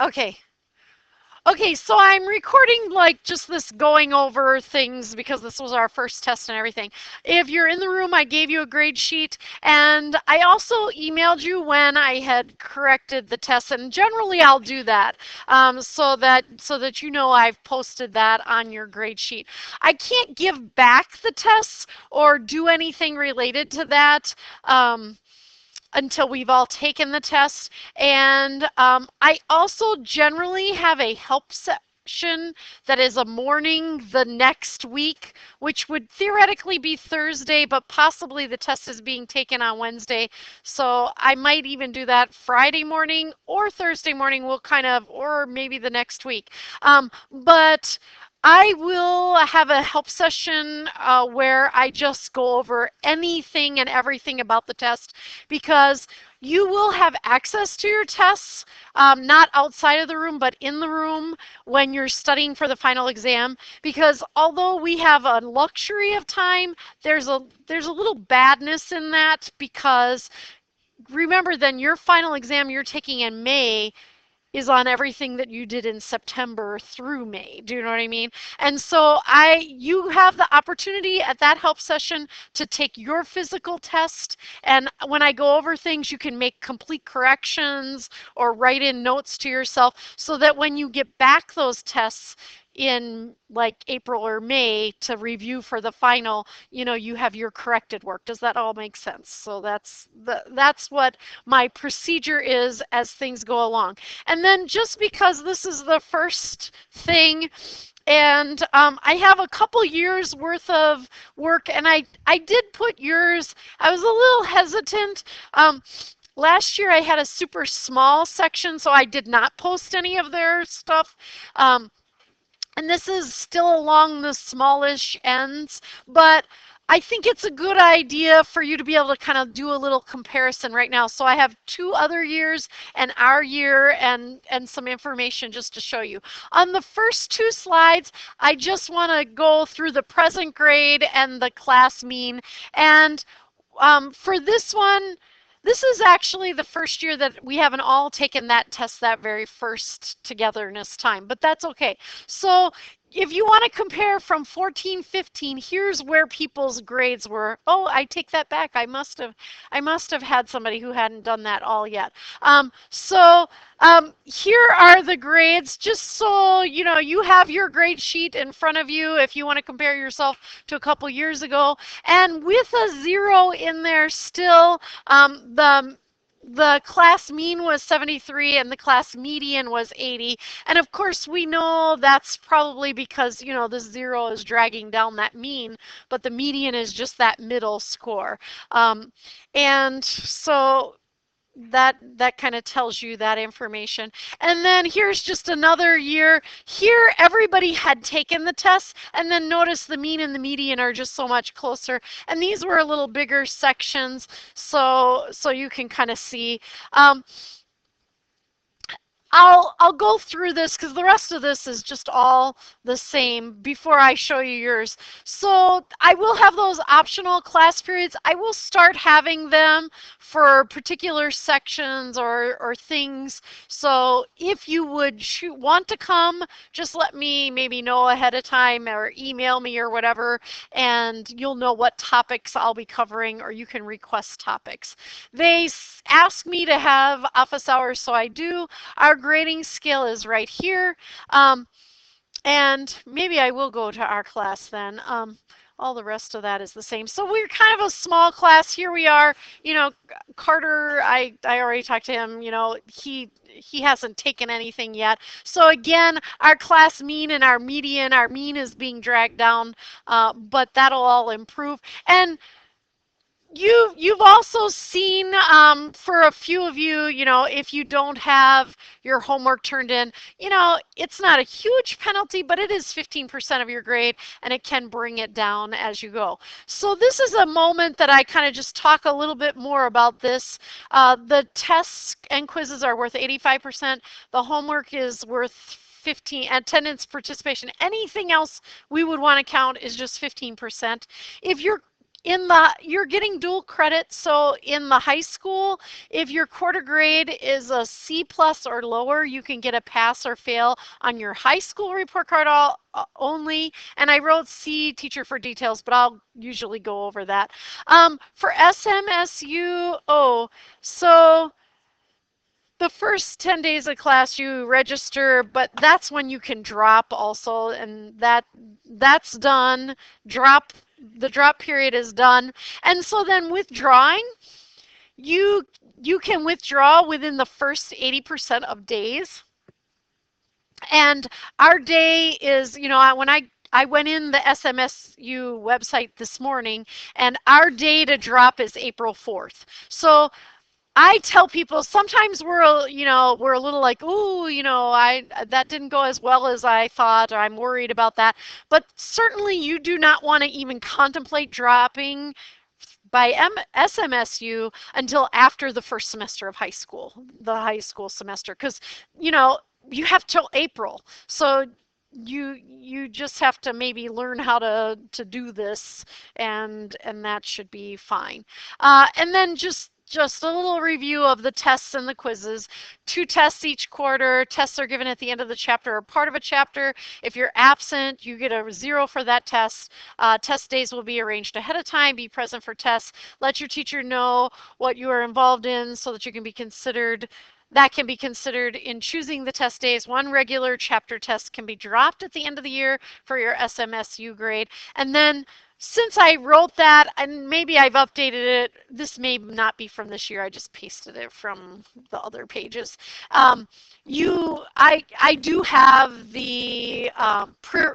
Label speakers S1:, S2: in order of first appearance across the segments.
S1: Okay. Okay, so I'm recording like just this going over things because this was our first test and everything. If you're in the room, I gave you a grade sheet and I also emailed you when I had corrected the test, and generally I'll do that so that you know I've posted that on your grade sheet. I can't give back the tests or do anything related to that. Until we've all taken the test. And I also generally have a help session that is a morning the next week, which would theoretically be Thursday, but possibly the test is being taken on Wednesday. So I might even do that Friday morning or Thursday morning. We'll kind of, or maybe the next week. But I will have a help session where I just go over anything and everything about the test because you will have access to your tests, not outside of the room, but in the room when you're studying for the final exam. Because although we have a luxury of time, there's a little badness in that because remember then your final exam you're taking in May is on everything that you did in September through May. Do you know what I mean? And so you have the opportunity at that help session to take your physical test. And when I go over things, you can make complete corrections or write in notes to yourself so that when you get back those tests in like April or May to review for the final, you have your corrected work. Does that all make sense? So that's what my procedure is as things go along. And then just because this is the first thing, and I have a couple years worth of work, and I did put yours, I was a little hesitant. Last year I had a super small section, so I did not post any of their stuff. And this is still along the smallish ends, but I think it's a good idea for you to be able to kind of do a little comparison right now. So I have 2 other years and our year and some information just to show you. On the first 2 slides, I just want to go through the present grade and the class mean. And for this one, this is actually the first year that we haven't all taken that test that very first togetherness time, but that's okay. So if you want to compare from 14, 15, here's where people's grades were. Oh, I take that back. I must have had somebody who hadn't done that all yet. Here are the grades, just so you have your grade sheet in front of you if you want to compare yourself to a couple years ago. And with a 0 in there still, the class mean was 73 and the class median was 80. And of course, we know that's probably because, this 0 is dragging down that mean, but the median is just that middle score. And so that kind of tells you that information. And then here's just another year. Here, everybody had taken the test, and then notice the mean and the median are just so much closer. And these were a little bigger sections, so you can kind of see. I'll go through this because the rest of this is just all the same before I show you yours. So I will have those optional class periods. I will start having them for particular sections or things. So if you would want to come, just let me maybe know ahead of time or email me or whatever, and you'll know what topics I'll be covering, or you can request topics. They ask me to have office hours, so I do. Our grading scale is right here. And maybe I will go to our class then. All the rest of that is the same. So we're kind of a small class. Here we are. Carter, I already talked to him. He hasn't taken anything yet. So again, our class mean and our mean is being dragged down, but that'll all improve. And you've also seen for a few of you, if you don't have your homework turned in, it's not a huge penalty, but it is 15% of your grade, and it can bring it down as you go. So this is a moment that I kind of just talk a little bit more about this. The tests and quizzes are worth 85%. The homework is worth 15. Attendance, participation, anything else we would want to count is just 15%. If you're you're getting dual credit. So in the high school, if your quarter grade is a C plus or lower, you can get a pass or fail on your high school report card only. And I wrote C teacher for details, but I'll usually go over that. For SMSU, so the first 10 days of class you register, but that's when you can drop also, and that's done. Drop the drop period is done. And so then withdrawing, you you can withdraw within the first 80% of days. And our day is, when I went in the SMSU website this morning, and our day to drop is April 4th. So I tell people sometimes we're a little like, ooh, I that didn't go as well as I thought, or I'm worried about that. But certainly you do not want to even contemplate dropping by SMSU until after the first semester of high school, the high school semester, because you know you have till April. So you just have to maybe learn how to do this, and that should be fine. And then just a little review of the tests and the quizzes. 2 tests each quarter. Tests are given at the end of the chapter or part of a chapter. If you're absent, you get a 0 for that test. Test days will be arranged ahead of time. Be present for tests. Let your teacher know what you are involved in so that you can be considered. That can be considered in choosing the test days. 1 regular chapter test can be dropped at the end of the year for your SMSU grade. And then since I wrote that, and maybe I've updated it, this may not be from this year, I just pasted it from the other pages. I do have the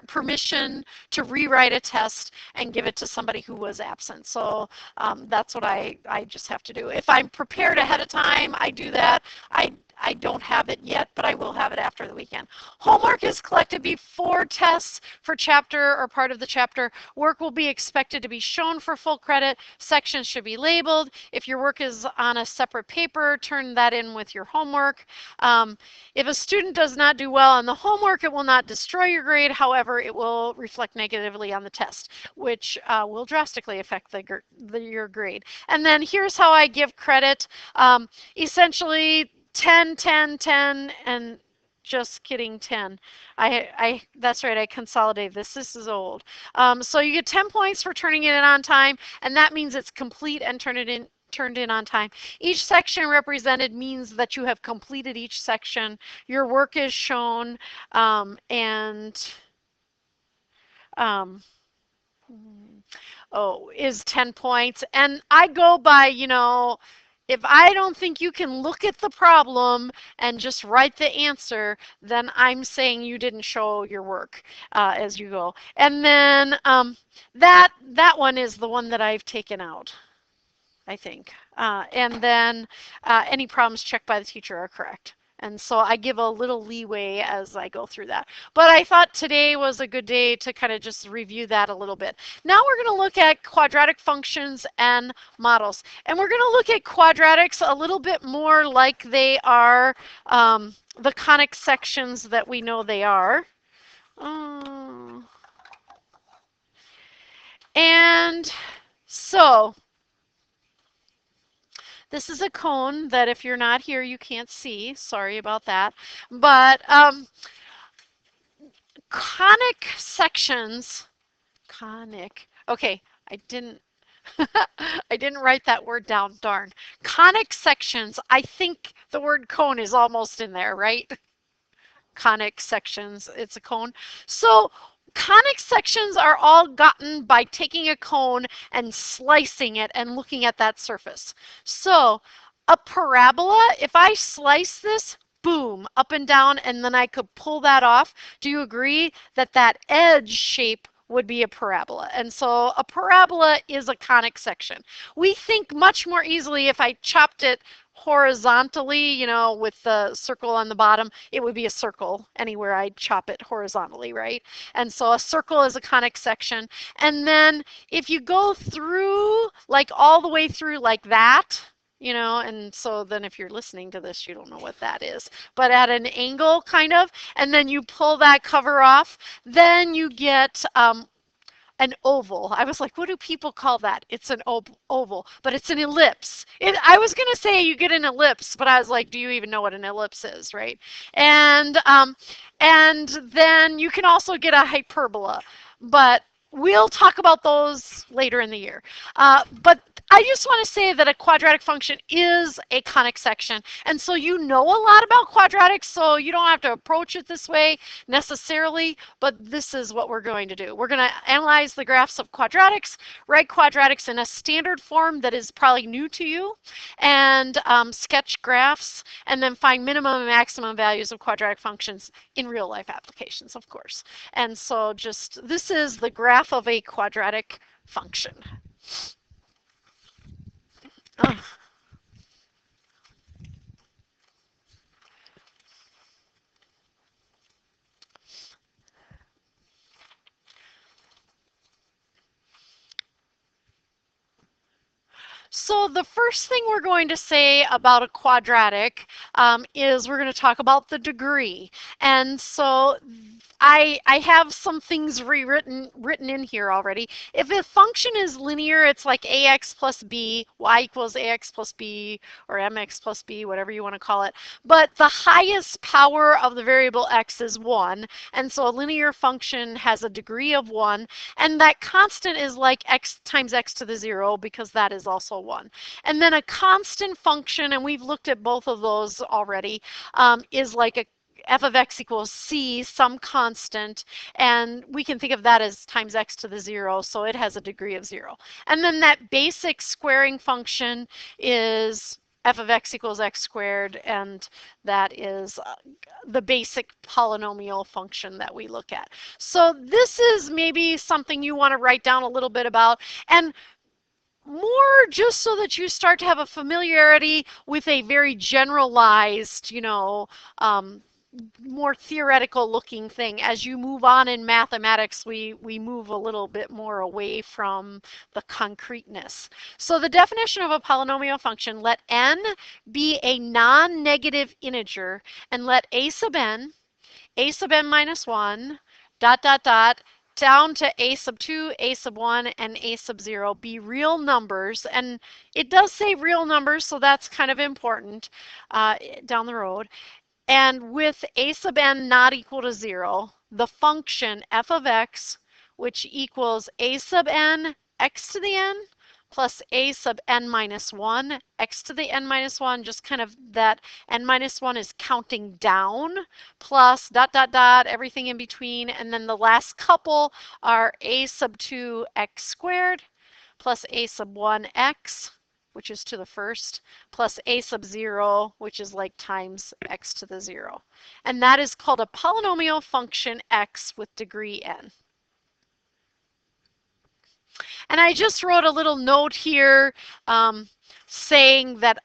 S1: permission to rewrite a test and give it to somebody who was absent. So that's what I just have to do. If I'm prepared ahead of time, I do that. I don't have it yet, but I will have it after the weekend. Homework is collected before tests for chapter or part of the chapter. Work will be expected to be shown for full credit. Sections should be labeled. If your work is on a separate paper, turn that in with your homework. If a student does not do well on the homework, it will not destroy your grade. However, it will reflect negatively on the test, which will drastically affect your grade. And then here's how I give credit. Essentially, 10, 10, 10, and just kidding, 10. That's right, I consolidated this. This is old. So you get 10 points for turning it in on time, and that means it's complete and turned in on time. Each section represented means that you have completed each section. Your work is shown, and um, is 10 points. And I go by, if I don't think you can look at the problem and just write the answer, then I'm saying you didn't show your work as you go. And then that one is the one that I've taken out, I think. And then any problems checked by the teacher are correct. And so I give a little leeway as I go through that. But I thought today was a good day to kind of just review that a little bit. Now we're going to look at quadratic functions and models. And we're going to look at quadratics a little bit more like they are the conic sections that we know they are. And so this is a cone that if you're not here, you can't see. Sorry about that. But conic sections, okay, I didn't write that word down, darn. Conic sections, I think the word cone is almost in there, right? Conic sections, it's a cone. So conic sections are all gotten by taking a cone and slicing it and looking at that surface. So a parabola, if I slice this, boom, up and down, and then I could pull that off, do you agree that that edge shape would be a parabola? And so a parabola is a conic section. We think much more easily if I chopped it horizontally, with the circle on the bottom, it would be a circle anywhere I chop it horizontally, right? And so a circle is a conic section. And then if you go through, like all the way through like that, and so then if you're listening to this, you don't know what that is, but at an angle kind of, and then you pull that cover off, then you get an oval. I was like, what do people call that? It's an oval, but it's an ellipse. I was going to say you get an ellipse, but I was like, do you even know what an ellipse is, right? And and then you can also get a hyperbola, but we'll talk about those later in the year. But I just want to say that a quadratic function is a conic section. And so you know a lot about quadratics, so you don't have to approach it this way necessarily, but this is what we're going to do. We're going to analyze the graphs of quadratics, write quadratics in a standard form that is probably new to you, and sketch graphs, and then find minimum and maximum values of quadratic functions in real life applications, of course. And so just, this is the graph of a quadratic function. Uh, So the first thing we're going to say about a quadratic is we're going to talk about the degree. And so I have some things written in here already. If a function is linear, it's like ax plus b, y equals ax plus b, or mx plus b, whatever you want to call it. But the highest power of the variable x is 1. And so a linear function has a degree of 1. And that constant is like x times x to the 0, because that is also 1. And then a constant function, and we've looked at both of those already, is like a f of x equals c, some constant, and we can think of that as times x to the 0, so it has a degree of 0. And then that basic squaring function is f of x equals x squared, and that is the basic polynomial function that we look at. So this is maybe something you want to write down a little bit about, and more just so that you start to have a familiarity with a very generalized, more theoretical looking thing. As you move on in mathematics, we move a little bit more away from the concreteness. So the definition of a polynomial function: let n be a non-negative integer, and let a sub n minus 1, dot, dot, dot, down to a sub 2, a sub 1, and a sub 0 be real numbers. And it does say real numbers, so that's kind of important down the road. And with a sub n not equal to 0, the function f of x, which equals a sub n x to the n plus a sub n minus 1 x to the n minus 1, just kind of that n minus 1 is counting down, plus dot, dot, dot, everything in between. And then the last couple are a sub 2 x squared plus a sub 1 x, which is to the first, plus a sub 0, which is like times x to the 0. And that is called a polynomial function x with degree n. And I just wrote a little note here saying that,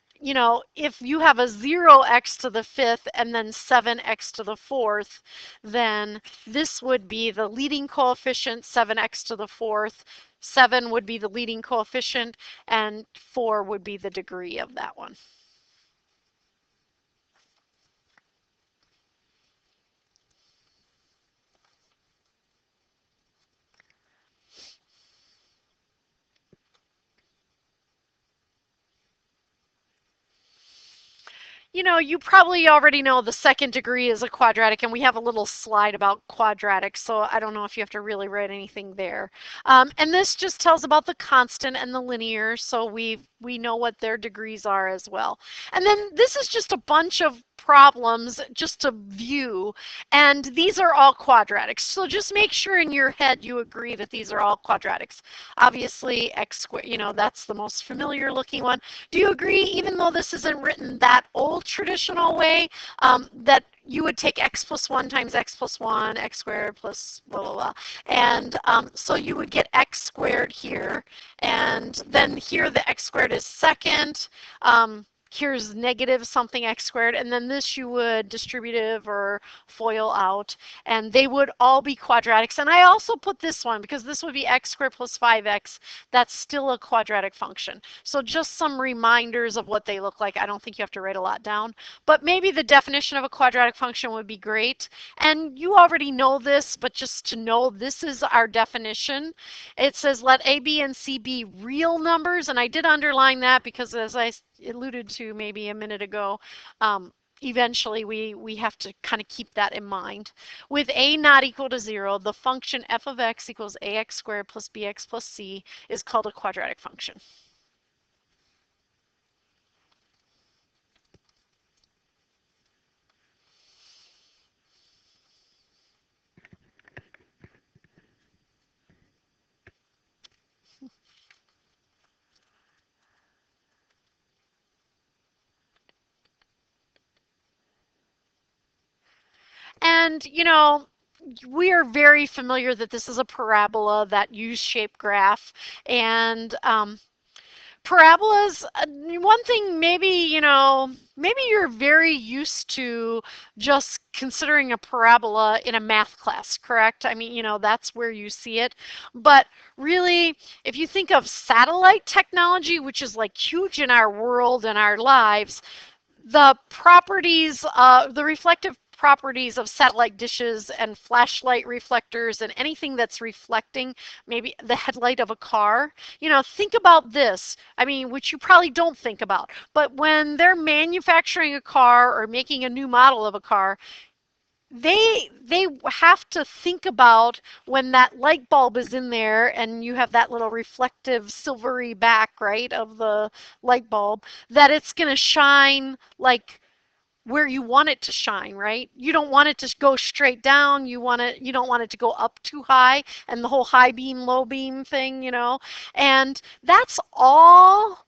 S1: if you have a 0x to the 5th and then 7x to the 4th, then this would be the leading coefficient, 7x to the 4th. 7 would be the leading coefficient, and 4 would be the degree of that one. You probably already know the second degree is a quadratic, and we have a little slide about quadratics, so I don't know if you have to really write anything there. And this just tells about the constant and the linear, so we know what their degrees are as well. And then this is just a bunch of problems just to view, and these are all quadratics. So just make sure in your head you agree that these are all quadratics. Obviously, x squared, that's the most familiar looking one. Do you agree, even though this isn't written that old traditional way, that you would take x plus 1 times x plus 1, x squared plus blah, blah, blah. And so you would get x squared here. And then here the x squared is second. here's negative something x squared, and then this you would distributive or FOIL out, and they would all be quadratics. And I also put this one because this would be x squared plus 5x. That's still a quadratic function. So just some reminders of what they look like. I don't think you have to write a lot down, but maybe the definition of a quadratic function would be great. And you already know this, but just to know, this is our definition. It says let a, b, and c be real numbers, and I did underline that because as I alluded to maybe a minute ago, eventually we have to kind of keep that in mind. With a not equal to 0, the function f of x equals ax squared plus bx plus c is called a quadratic function. And, you know, we are very familiar that this is a parabola, that U-shaped graph. And parabolas, one thing maybe, maybe you're very used to just considering a parabola in a math class, correct? I mean, that's where you see it. But really, if you think of satellite technology, which is like huge in our world and our lives, the properties, the reflective properties of satellite dishes and flashlight reflectors and anything that's reflecting, maybe the headlight of a car. Think about this. I mean, which you probably don't think about, but when they're manufacturing a car or making a new model of a car, they have to think about when that light bulb is in there and you have that little reflective silvery back, right, of the light bulb, that it's going to shine like where you want it to shine, right? You don't want it to go straight down. You don't want it to go up too high, and the whole high beam, low beam thing. And that's all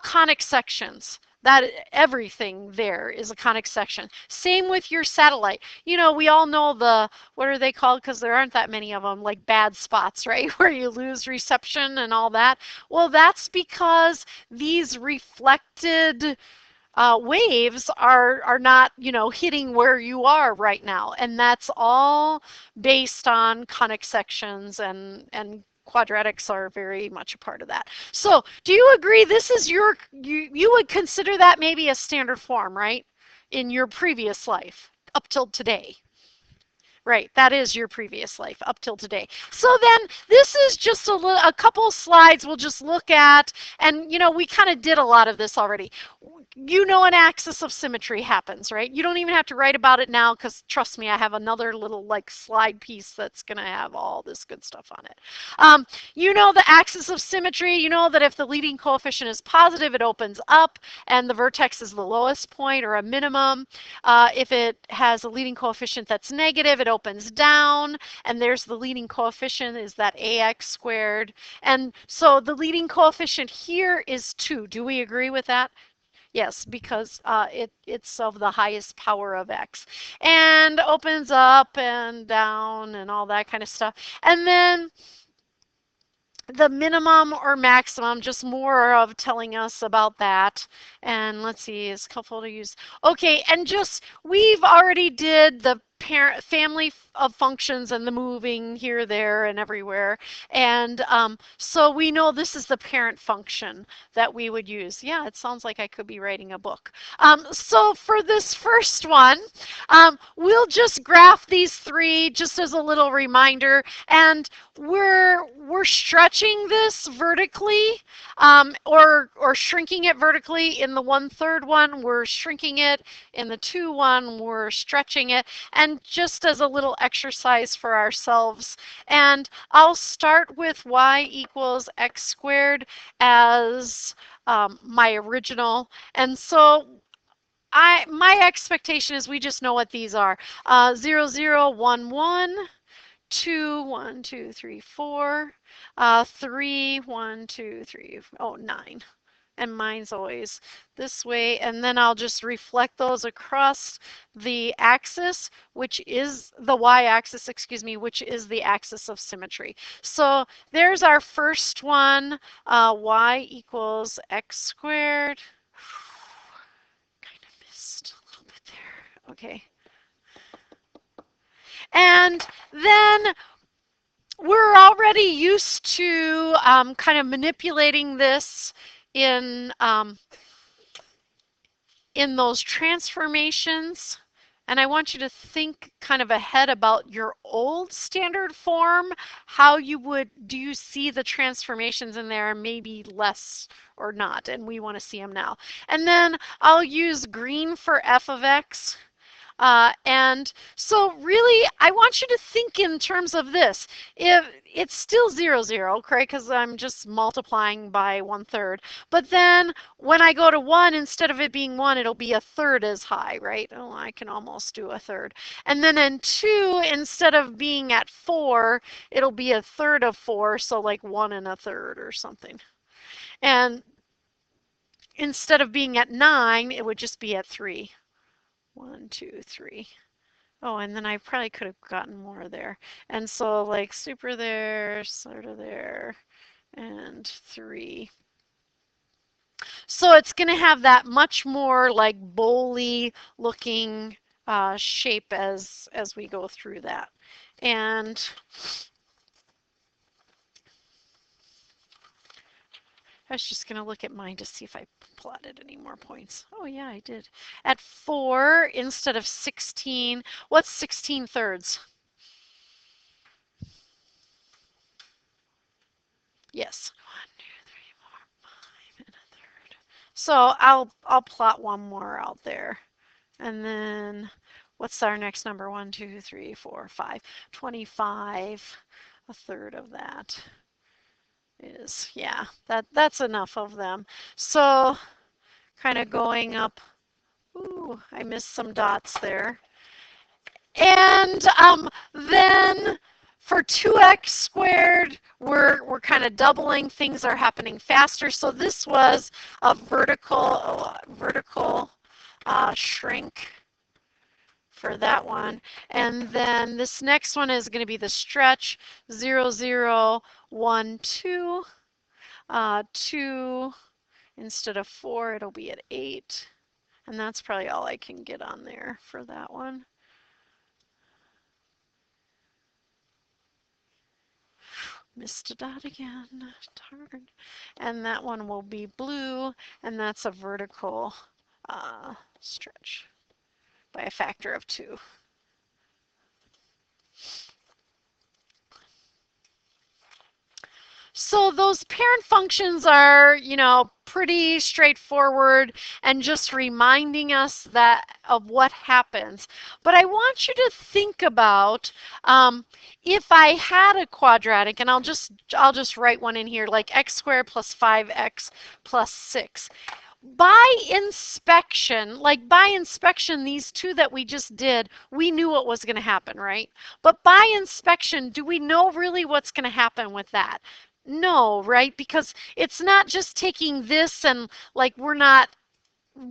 S1: conic sections. That everything there is a conic section. Same with your satellite. We all know what are they called? Because there aren't that many of them, like bad spots, right? Where you lose reception and all that. Well, that's because these reflected waves are not, hitting where you are right now. And that's all based on conic sections, and quadratics are very much a part of that. So do you agree this is you would consider that maybe a standard form, right? In your previous life up till today. Right, that is your previous life up till today. So then this is just a couple slides we'll just look at, and we kind of did a lot of this already. An axis of symmetry happens, right? You don't even have to write about it now because trust me, I have another little like slide piece that's going to have all this good stuff on it. The axis of symmetry, that if the leading coefficient is positive, it opens up and the vertex is the lowest point or a minimum. If it has a leading coefficient that's negative, it opens down, and there's the leading coefficient is that ax squared. And so the leading coefficient here is 2. Do we agree with that? Yes, because it's of the highest power of x. And opens up and down and all that kind of stuff. And then the minimum or maximum, just more of telling us about that. And let's see, is helpful to use. Okay, and just we've already did the family of functions and the moving here, there, and everywhere. And so we know this is the parent function that we would use. Yeah, it sounds like I could be writing a book. So for this first one, we'll just graph these three just as a little reminder. And we're stretching this vertically, or shrinking it vertically. In the 1/3 one, we're shrinking it. In the 2 one, we're stretching it. And just as a little exercise for ourselves, and I'll start with y equals x squared as my original. And so my expectation is we just know what these are. 0, 0, 1, 1. 2, 1, 2, 3, 4, 3, 1, 2, 3, oh, 9. And mine's always this way. And then I'll just reflect those across the axis, which is the y-axis, excuse me, which is the axis of symmetry. So there's our first one, y equals x squared. Okay. And then we're already used to kind of manipulating this in in those transformations. And I want you to think kind of ahead about your old standard form, how you would, do you see the transformations in there, maybe less or not, and we want to see them now. And then I'll use green for f of x. And so really, I want you to think in terms of this. If it's still 0, 0, correct? Because I'm just multiplying by 1/3. But then when I go to 1, instead of it being 1, it'll be 1/3 as high, right? Oh, I can almost do 1/3. And then in 2, instead of being at 4, it'll be 1/3 of 4, so like 1 and 1/3 or something. And instead of being at 9, it would just be at 3. 1, 2, 3. Oh, and then I probably could have gotten more there. And so like super there, sort of there, and 3. So it's going to have that much more like bowly looking shape as we go through that. And I was just going to look at mine to see if I plotted any more points. Oh yeah, I did. At 4 instead of 16, what's 16/3? Yes. 1, 2, 3, 4, 5 and 1/3. So I'll plot one more out there. And then what's our next number? 1, 2, 3, 4, 5. 25. 1/3 of that is, yeah, that's enough of them. So kind of going up. Ooh, I missed some dots there. And then for 2x squared, we're kind of doubling. Things are happening faster. So this was a vertical shrink for that one. And then this next one is going to be the stretch 0, 0, 1, 2. 2 instead of 4, it'll be at 8. And that's probably all I can get on there for that one. Missed a dot again, darn. And that one will be blue, and that's a vertical stretch by a factor of 2. So those parent functions are, pretty straightforward and just reminding us that of what happens. But I want you to think about if I had a quadratic, and I'll just write one in here, like x squared plus 5x plus 6. By inspection, these two that we just did, we knew what was going to happen, right? But by inspection, do we know really what's going to happen with that? No, right? Because it's not just taking this and like we're not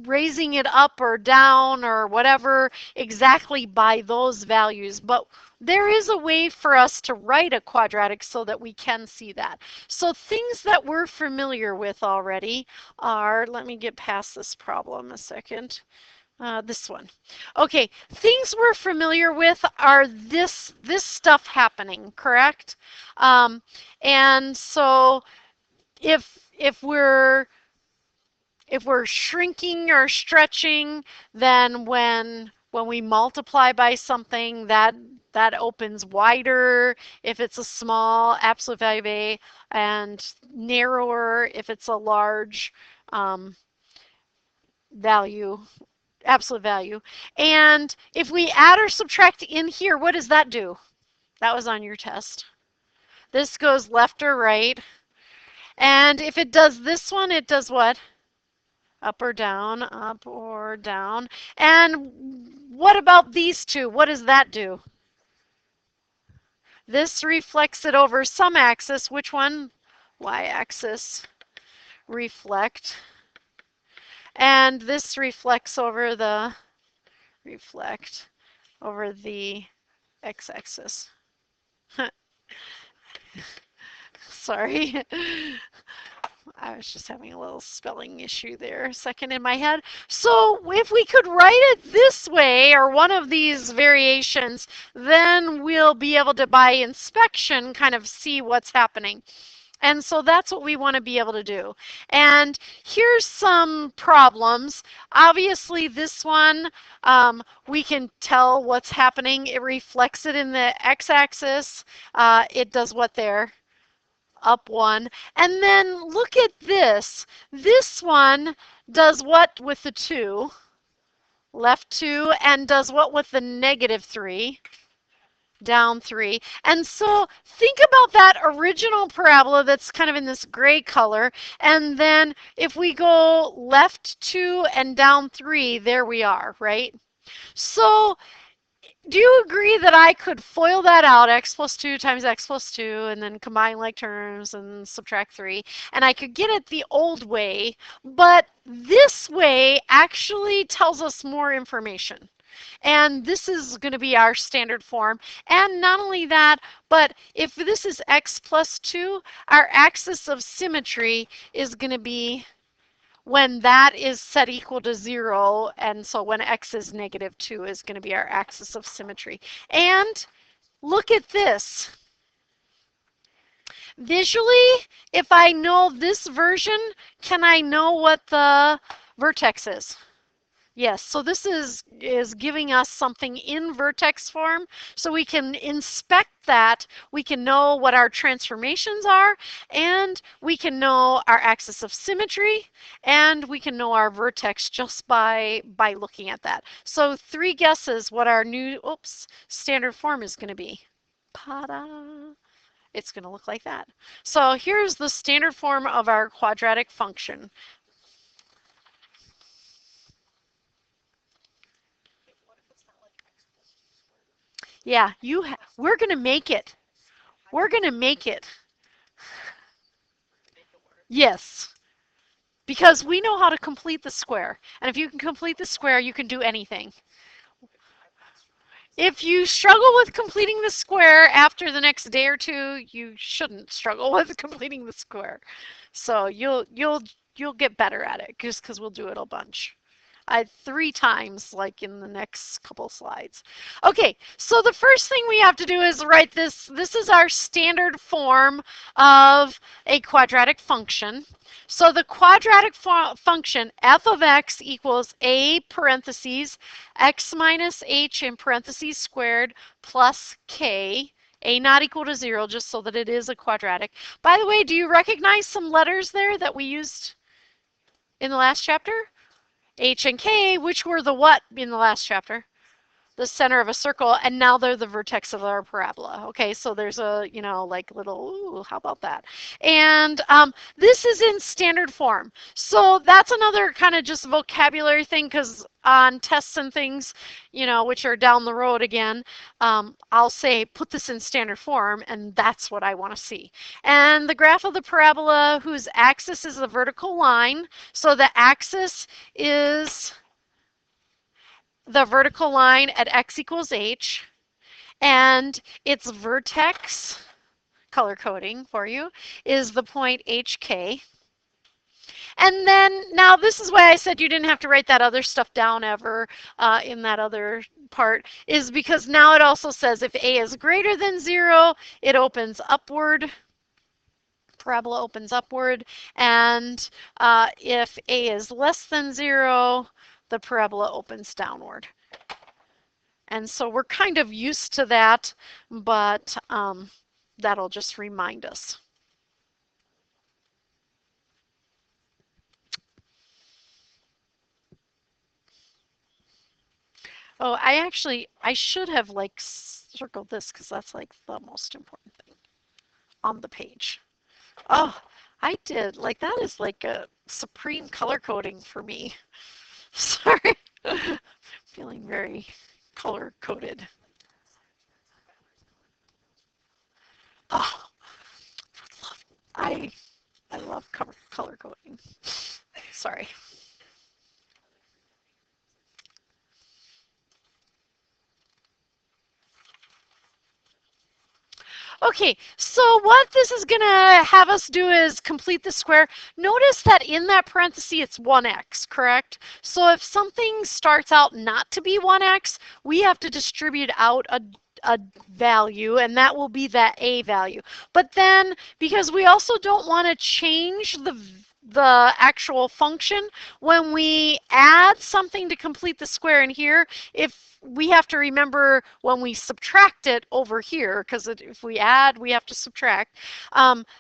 S1: raising it up or down or whatever exactly by those values, but there is a way for us to write a quadratic so that we can see that. So things that we're familiar with already are, let me get past this problem a second. This one. Okay, things we're familiar with are this stuff happening, correct? And so if we're shrinking or stretching, then when we multiply by something, that opens wider if it's a small absolute value of a, and narrower if it's a large value, absolute value. And if we add or subtract in here, what does that do? That was on your test. This goes left or right. And if it does this one, it does what? Up or down, up or down. And what about these two? What does that do? This reflects it over some axis. Which one? Y-axis. Reflect. And this reflects over the x-axis. Sorry. I was just having a little spelling issue there a second in my head. So if we could write it this way, or one of these variations, then we'll be able to, by inspection, kind of see what's happening. And so that's what we want to be able to do. And here's some problems. Obviously, this one, we can tell what's happening. It reflects it in the x-axis. It does what there? Up one. And then look at this. This one does what with the 2? Left 2. And does what with the negative 3? Down 3. And so think about that original parabola that's kind of in this gray color. And then if we go left 2 and down 3, there we are, right? So do you agree that I could FOIL that out, x plus 2 times x plus 2, and then combine like terms and subtract 3, and I could get it the old way, but this way actually tells us more information. And this is going to be our standard form. And not only that, but if this is x plus 2, our axis of symmetry is going to be when that is set equal to 0, and so when x is negative 2 is going to be our axis of symmetry. And look at this. Visually, if I know this version, can I know what the vertex is? Yes, so this is giving us something in vertex form, so we can inspect that, we can know what our transformations are, and we can know our axis of symmetry, and we can know our vertex just by looking at that. So 3 guesses what our new, standard form is going to be. Ta-da! It's going to look like that. So here's the standard form of our quadratic function. Yeah, we're going to make it. We're going to make it. Yes, because we know how to complete the square. And if you can complete the square, you can do anything. If you struggle with completing the square after the next day or two, you shouldn't struggle with completing the square. So you'll get better at it just because we'll do it a bunch. 3 times, like in the next couple slides. Okay, so the first thing we have to do is write this. This is our standard form of a quadratic function. So the quadratic function f of x equals a parentheses x minus h in parentheses squared plus k, a not equal to 0, just so that it is a quadratic. By the way, do you recognize some letters there that we used in the last chapter? H and K, which were the what in the last chapter? The center of a circle, and now they're the vertex of our parabola. Okay, so there's a, like little, ooh, how about that? And this is in standard form. So that's another kind of just vocabulary thing, because on tests and things, which are down the road again, I'll say, put this in standard form, and that's what I want to see. And the graph of the parabola, whose axis is the vertical line, so the axis is the vertical line at x equals h, and its vertex, color coding for you, is the point hk. And then, now this is why I said you didn't have to write that other stuff down ever in that other part, is because now it also says if a is greater than 0, it opens upward. Parabola opens upward. And if a is less than 0, the parabola opens downward. And so we're kind of used to that, but that'll just remind us. Oh, I should have like circled this because that's like the most important thing on the page. Oh, I did. Like that is like a supreme color coding for me. Sorry. Feeling very color coded. Oh, I I love color coding. Sorry. Okay, so what this is going to have us do is complete the square. Notice that in that parenthesis it's 1x, correct? So if something starts out not to be 1x, we have to distribute out a value, and that will be that a value. But then, because we also don't want to change the actual function, when we add something to complete the square in here, if we have to remember when we subtract it over here, because if we add, we have to subtract,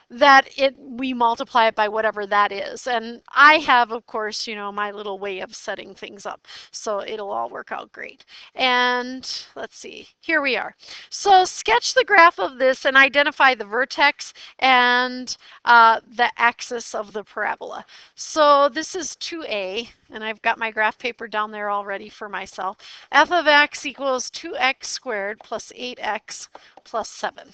S1: that we multiply it by whatever that is. And I have, of course, my little way of setting things up, so it'll all work out great. And let's see, here we are. So sketch the graph of this and identify the vertex and the axis of the parabola. So this is 2a, and I've got my graph paper down there already for myself. F of x equals 2x squared plus 8x plus 7.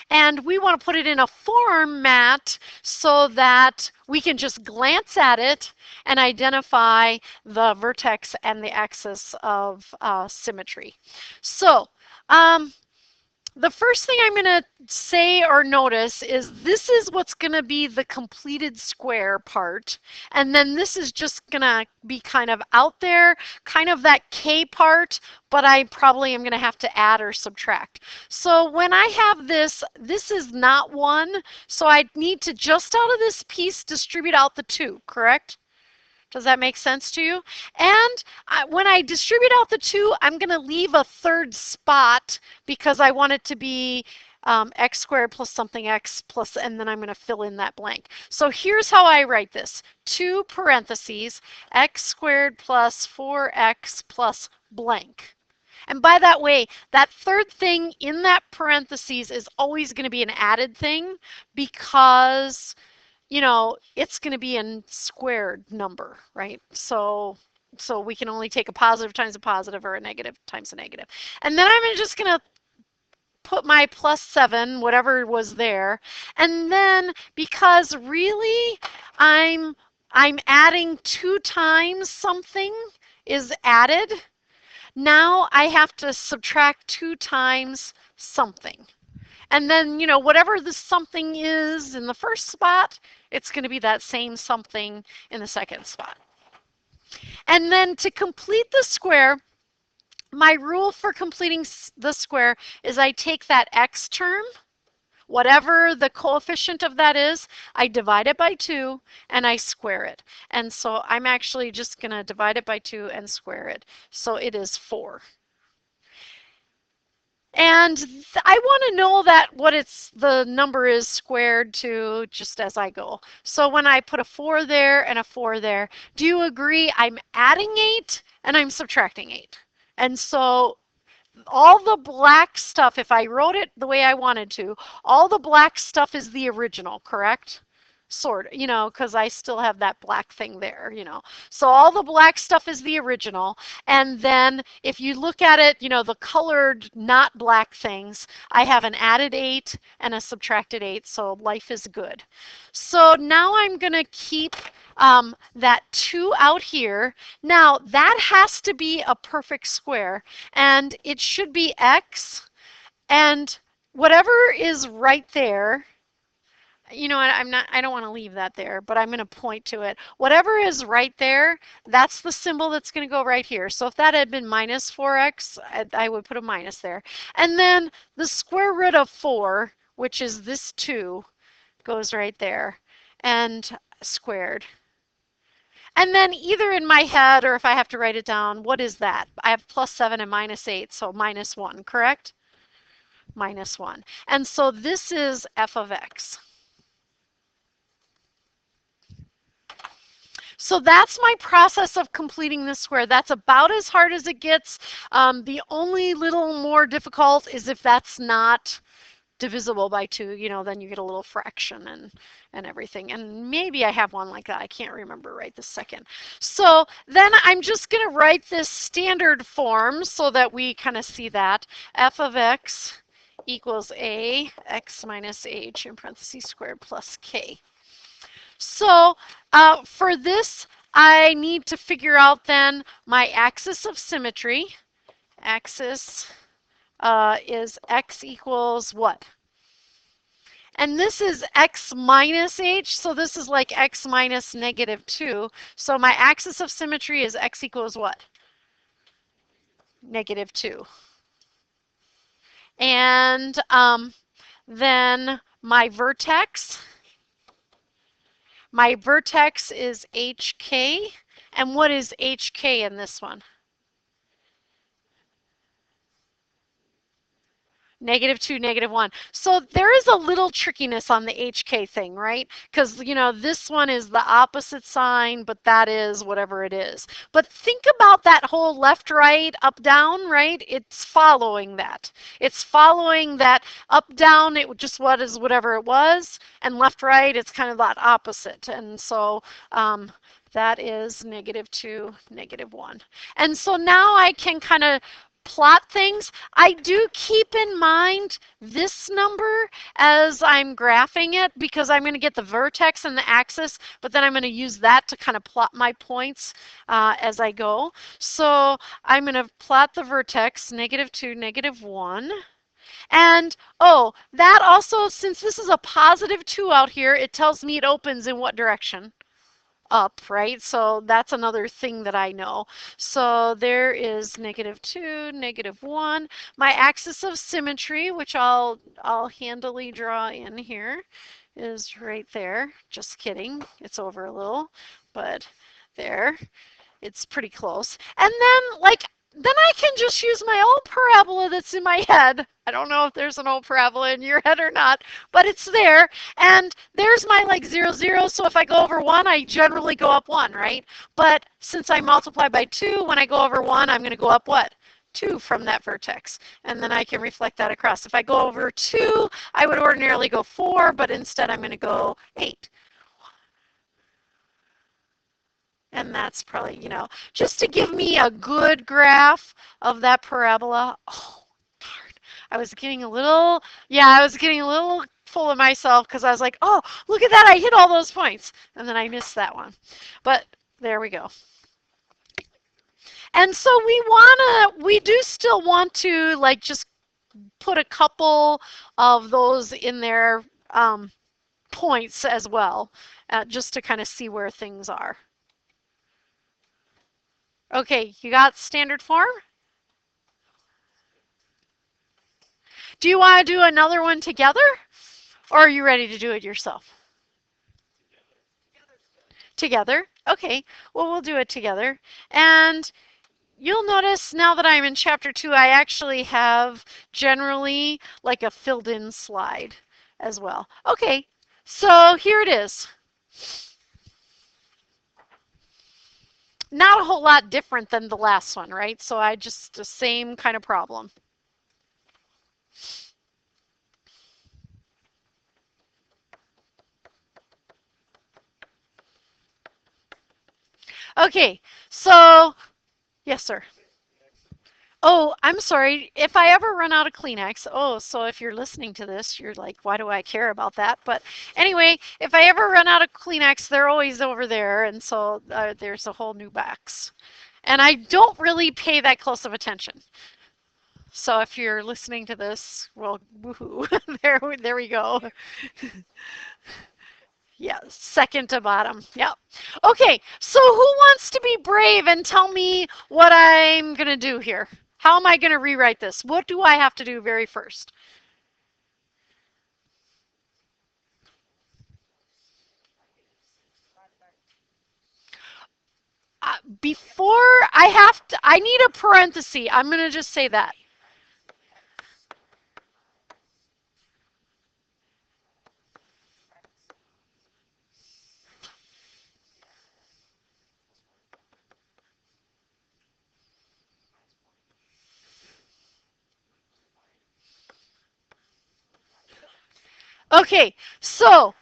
S1: And we want to put it in a format so that we can just glance at it and identify the vertex and the axis of symmetry. So the first thing I'm going to say or notice is this is what's going to be the completed square part. And then this is just going to be kind of out there, kind of that K part, but I probably am going to have to add or subtract. So when I have this, this is not 1, so I need to just out of this piece distribute out the 2, correct? Does that make sense to you? And when I distribute out the 2, I'm going to leave a third spot because I want it to be x squared plus something x plus, and then I'm going to fill in that blank. So here's how I write this. 2 parentheses, x squared plus 4x plus blank. And by that way, that third thing in that parentheses is always going to be an added thing because it's going to be a squared number, right? So we can only take a positive times a positive or a negative times a negative. And then I'm just going to put my plus 7, whatever was there. And then because really I'm adding 2 times something is added, now I have to subtract 2 times something. And then, whatever the something is in the first spot, it's going to be that same something in the second spot. And then to complete the square, my rule for completing the square is I take that x term, whatever the coefficient of that is, I divide it by 2 and I square it. And so I'm actually just going to divide it by 2 and square it. So it is 4. And I want to know that what the number is squared to just as I go. So when I put a 4 there and a 4 there, do you agree I'm adding 8 and I'm subtracting 8? And so all the black stuff, if I wrote it the way I wanted to, all the black stuff is the original, correct? Sort of, because I still have that black thing there. So all the black stuff is the original. And then if you look at it, the colored not black things, I have an added 8 and a subtracted 8, so life is good. So now I'm going to keep that 2 out here. Now that has to be a perfect square, and it should be x, and whatever is right there, I don't want to leave that there, but I'm going to point to it. Whatever is right there, that's the symbol that's going to go right here. So if that had been minus 4x, I would put a minus there. And then the square root of 4, which is this 2, goes right there, and squared. And then either in my head or if I have to write it down, what is that? I have plus 7 and minus 8, so minus 1, correct? Minus 1. And so this is f of x. So that's my process of completing this square. That's about as hard as it gets. The only little more difficult is if that's not divisible by 2, then you get a little fraction and everything. And maybe I have one like that. I can't remember right this second. So then I'm just going to write this standard form so that we kind of see that. F of x equals a x minus h in parentheses squared plus k. So for this, I need to figure out then my axis of symmetry. Axis is x equals what? And this is x minus h, so this is like x minus negative 2. So my axis of symmetry is x equals what? Negative 2. And then my vertex is hk. And what is hk in this one? -2, -1. So there is a little trickiness on the HK thing, right? Because, you know, this one is the opposite sign, but that is whatever it is. But think about that whole left, right, up, down, right? It's following that. It's following that up, down, it just what is whatever it was, and left, right, it's kind of that opposite. And so that is -2, -1. And so now I can kind of plot things. I do keep in mind this number as I'm graphing it because I'm going to get the vertex and the axis, but then I'm going to use that to kind of plot my points as I go. So I'm going to plot the vertex, -2, -1. And, oh, that also, since this is a positive 2 out here, it tells me it opens in what direction? Up, right? So that's another thing that I know. So there is -2, -1. My axis of symmetry, which I'll handily draw in here, is right there. Just kidding. It's over a little, but there. It's pretty close. And then, like, then I can just use my old parabola that's in my head. I don't know if there's an old parabola in your head or not, but it's there. And there's my like 0, 0. So if I go over 1, I generally go up 1, right? But since I multiply by 2, when I go over 1, I'm going to go up what? 2 from that vertex. And then I can reflect that across. If I go over 2, I would ordinarily go 4, but instead I'm going to go 8. And that's probably, you know, just to give me a good graph of that parabola. Oh, darn. I was getting a little, yeah, I was getting a little full of myself because I was like, oh, look at that. I hit all those points. And then I missed that one. But there we go. And so we do still want to like just put a couple of those in there points as well, just to kind of see where things are. Okay, you got standard form? Do you want to do another one together? Or are you ready to do it yourself? Together? Okay, well, we'll do it together. And you'll notice now that I'm in chapter 2, I actually have generally like a filled in slide as well. Okay, so here it is. Not a whole lot different than the last one, right? So I just the same kind of problem. Okay, so yes, sir. Oh, I'm sorry. If I ever run out of Kleenex, oh, so if you're listening to this, you're like, why do I care about that? But anyway, if I ever run out of Kleenex, they're always over there. And so there's a whole new box. And I don't really pay that close of attention. So if you're listening to this, well, woohoo, there we go. Yeah, second to bottom. Yep. Okay, so who wants to be brave and tell me what I'm going to do here? How am I going to rewrite this? What do I have to do very first? Before I have to, I need a parenthesis. I'm going to just say that. Okay, so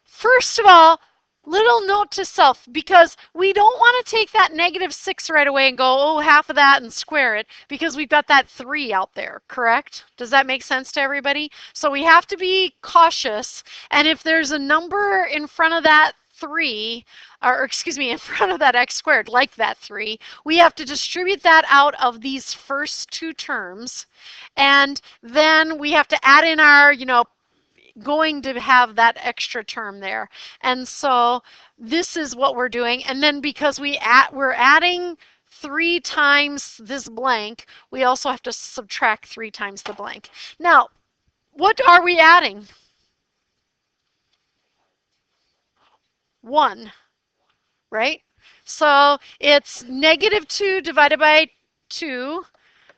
S1: first of all, little note to self, because we don't want to take that -6 right away and go, oh, half of that and square it, because we've got that 3 out there, correct? Does that make sense to everybody? So we have to be cautious, and if there's a number in front of that 3, or excuse me, in front of that x squared, like that 3, we have to distribute that out of these first two terms. And then we have to add in our, going to have that extra term there. And so this is what we're doing. And then because we're adding 3 times this blank, we also have to subtract 3 times the blank. Now, what are we adding? 1, right? So it's -2 divided by 2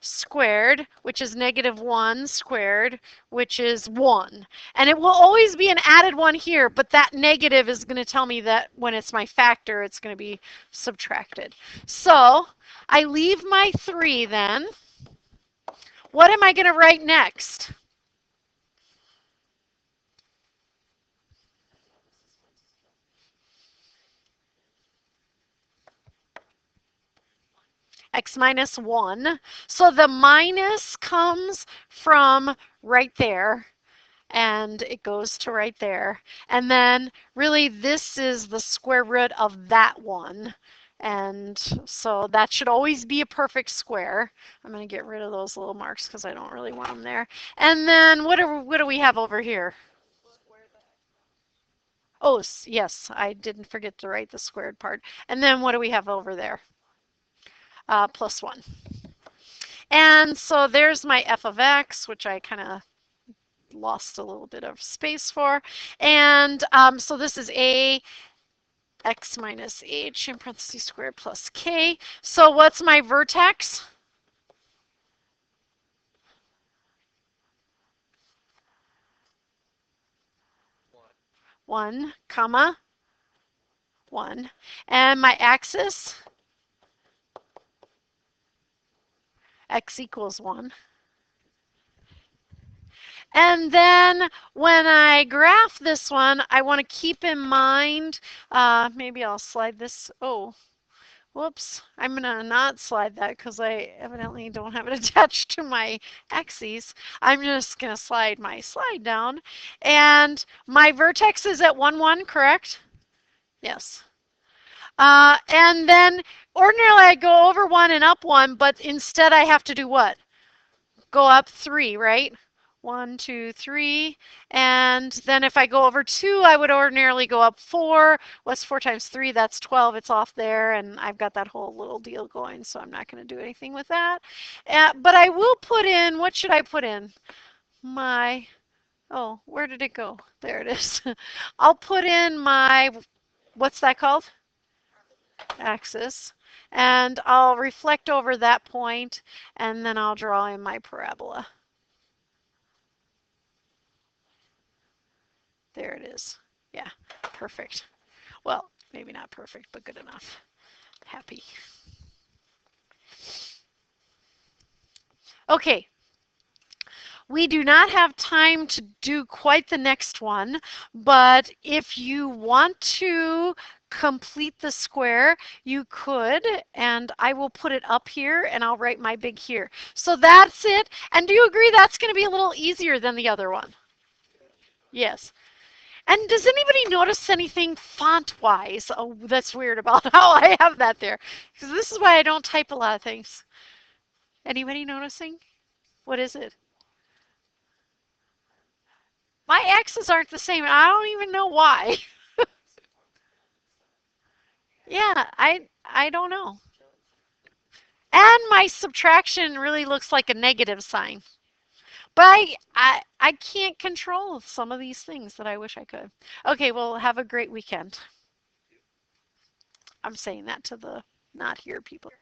S1: squared, which is -1 squared, which is 1. And it will always be an added 1 here, but that negative is going to tell me that when it's my factor, it's going to be subtracted. So I leave my 3 then. What am I going to write next? X minus 1. So the minus comes from right there, and it goes to right there. And then really this is the square root of that one. And so that should always be a perfect square. I'm going to get rid of those little marks because I don't really want them there. And then what do we have over here? Oh, yes, I didn't forget to write the squared part. And then what do we have over there? Plus 1. And so there's my f of x, which I kind of lost a little bit of space for. And so this is a x minus h in parentheses squared plus k. So what's my vertex? 1, comma, 1. And my axis? X equals 1. And then when I graph this one, I want to keep in mind, maybe I'll slide this. Oh, whoops. I'm going to not slide that because I evidently don't have it attached to my axes. I'm just going to slide my slide down. And my vertex is at 1, 1, correct? Yes. And then ordinarily I go over 1 and up 1, but instead I have to do what? Go up 3, right? 1, 2, 3. And then if I go over 2, I would ordinarily go up 4. What's 4 times 3? That's 12. It's off there, and I've got that whole little deal going, so I'm not going to do anything with that. But I will put in, what should I put in? Oh, where did it go? There it is. I'll put in my, what's that called? Axis. And I'll reflect over that point, and then I'll draw in my parabola. There it is. Yeah, perfect. Well, maybe not perfect, but good enough. Happy. Okay. We do not have time to do quite the next one, but if you want to complete the square, you could, and I will put it up here and I'll write my big here. So that's it. And do you agree that's going to be a little easier than the other one? Yes. And does anybody notice anything font-wise that's weird about how I have that there? Because this is why I don't type a lot of things. Anybody noticing? What is it? My X's aren't the same. I don't even know why. Yeah, I don't know. And my subtraction really looks like a negative sign. But I can't control some of these things that I wish I could. Okay, well, have a great weekend. I'm saying that to the not here people.